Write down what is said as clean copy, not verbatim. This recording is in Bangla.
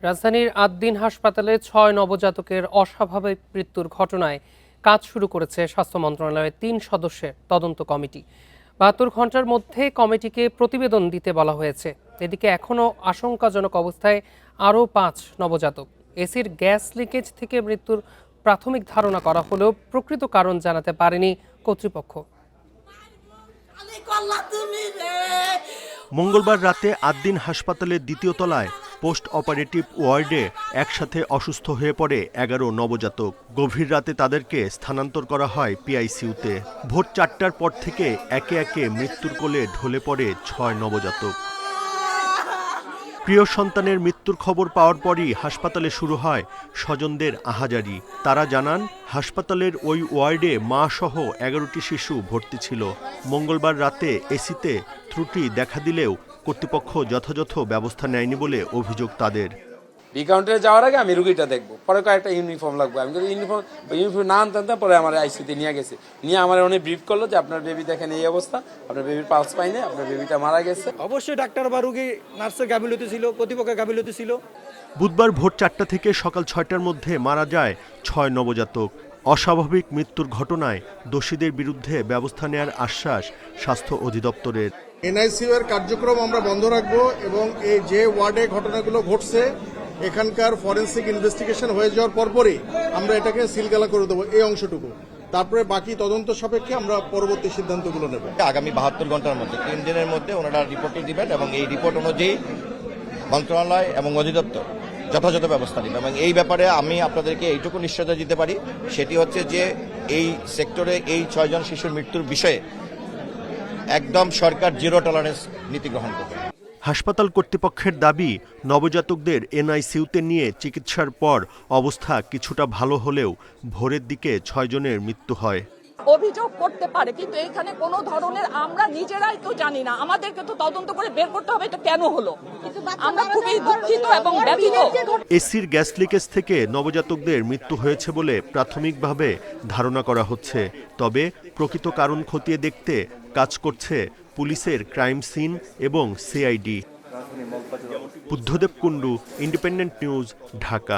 রাজধানীর আদ্দিন হাসপাতালে ৬ নবজাতকের অস্বাভাবিক মৃত্যুর ঘটনায় কাজ শুরু করেছে স্বাস্থ্য মন্ত্রণালয়ের ৩ সদস্যের তদন্ত কমিটি। ৭২ ঘন্টার মধ্যে কমিটিকে প্রতিবেদন দিতে বলা হয়েছে। এদিকে এখনও আশঙ্কাজনক অবস্থায় আরও ৫ নবজাতক। এসির গ্যাস লিকেজ থেকে মৃত্যুর প্রাথমিক ধারণা করা হলেও প্রকৃত কারণ জানাতে পারেনি কর্তৃপক্ষ। মঙ্গলবার রাতে আদ্দিন হাসপাতালের দ্বিতীয় তলায় পোস্ট অপারেটিভ ওয়ার্ডে একসাথে অসুস্থ হয়ে পড়ে ১১ নবজাতক। গভীর রাতে তাদেরকে স্থানান্তর করা হয় পিআইসিইউতে। ভোর ৪টার পর থেকে একে একে মৃত্যুর কোলে ঢলে পড়ে ৬ নবজাতক। প্রিয় সন্তানের মৃত্যুর খবর পাওয়ার পরই হাসপাতালে শুরু হয় স্বজনদের আহাজারি। তারা জানান, হাসপাতালের ওই ওয়ার্ডে মা সহ ১১টি শিশু ভর্তি ছিল। মঙ্গলবার রাতে এসিতে ত্রুটি দেখা দিলেও কর্তৃপক্ষ যথাযথ ব্যবস্থা নেয়নি বলে অভিযোগ তাদের। বি কাউন্টারে যাওয়ার আগে আমি রুগীটা দেখবো, পরে কয়েকটা ইউনিফর্ম লাগবে। আমি যদি ইউনিফর্ম না আনতাম, পরে আমার আইসিউতে নিয়ে গেছে। নিয়ে আমার অনেক ব্রিফ করলো যে আপনার বেবি দেখেন এই অবস্থা, আপনার বেবির পালস পাইনি, আপনার বেবিটা মারা গেছে। অবশ্যই ডাক্তার বা রুগী নার্সের গাফিলতি ছিল, কর্তৃপক্ষের গাফিলতি ছিল। বুধবার ভোর ৪টা থেকে সকাল ৬টার মধ্যে মারা যায় ৬ নবজাতক। অস্বাভাবিক মৃত্যুর ঘটনায় দোষীদের বিরুদ্ধে ব্যবস্থা নেওয়ার আশ্বাস স্বাস্থ্য অধিদপ্তরের। এনআইসিইউ এর কার্যক্রম আমরা বন্ধ রাখবো এবং এই যে ওয়ার্ডে ঘটনাগুলো ঘটছে এখানকার ফরেনসিক ইনভেস্টিগেশন হয়ে যাওয়ার পরপরই আমরা এটাকে সিলগালা করে দেবো, এই অংশটুকু। তারপরে বাকি তদন্ত সাপেক্ষে আমরা পরবর্তী সিদ্ধান্তগুলো নেব। আগামী ৭২ ঘন্টার মধ্যে 3 দিনের মধ্যে ওনারা রিপোর্টটি দিবেন এবং এই রিপোর্ট অনুযায়ী মন্ত্রণালয় এবং অধিদপ্তর যথাযথ ব্যবস্থা নেবে। এবং এই ব্যাপারে আমি আপনাদেরকে এইটুকু নিশ্চয়তা দিতে পারি, সেটি হচ্ছে যে এই সেক্টরে এই ৬ জন শিশুর মৃত্যুর বিষয়ে একদম সরকার জিরো টলারেন্স নীতি গ্রহণ করবে। হাসপাতাল কর্তৃপক্ষের দাবি, নবজাতকদের এনআইসিইউতে নিয়ে চিকিৎসার পর অবস্থা কিছুটা ভালো হলেও ভোরের দিকে ৬ জনের মৃত্যু হয়। অভিযোগ করতে পারে, কিন্তু এখানে কোনো ধরনের আমরা নিজেরাই তো জানি না, আমাদেরকে তো তদন্ত করে বের করতে হবে এটা কেন হলো। আমরা খুবই দুঃখিত এবং ব্যথিত। এসির গ্যাস লিকেজ থেকে নবজাতকদের মৃত্যু হয়েছে বলে প্রাথমিকভাবে ধারণা করা হচ্ছে। তবে প্রকৃত কারণ খতিয়ে দেখতে কাজ করছে পুলিশের ক্রাইম সিন এবং CID. Buddhadeb Kundu, independent news, Dhaka.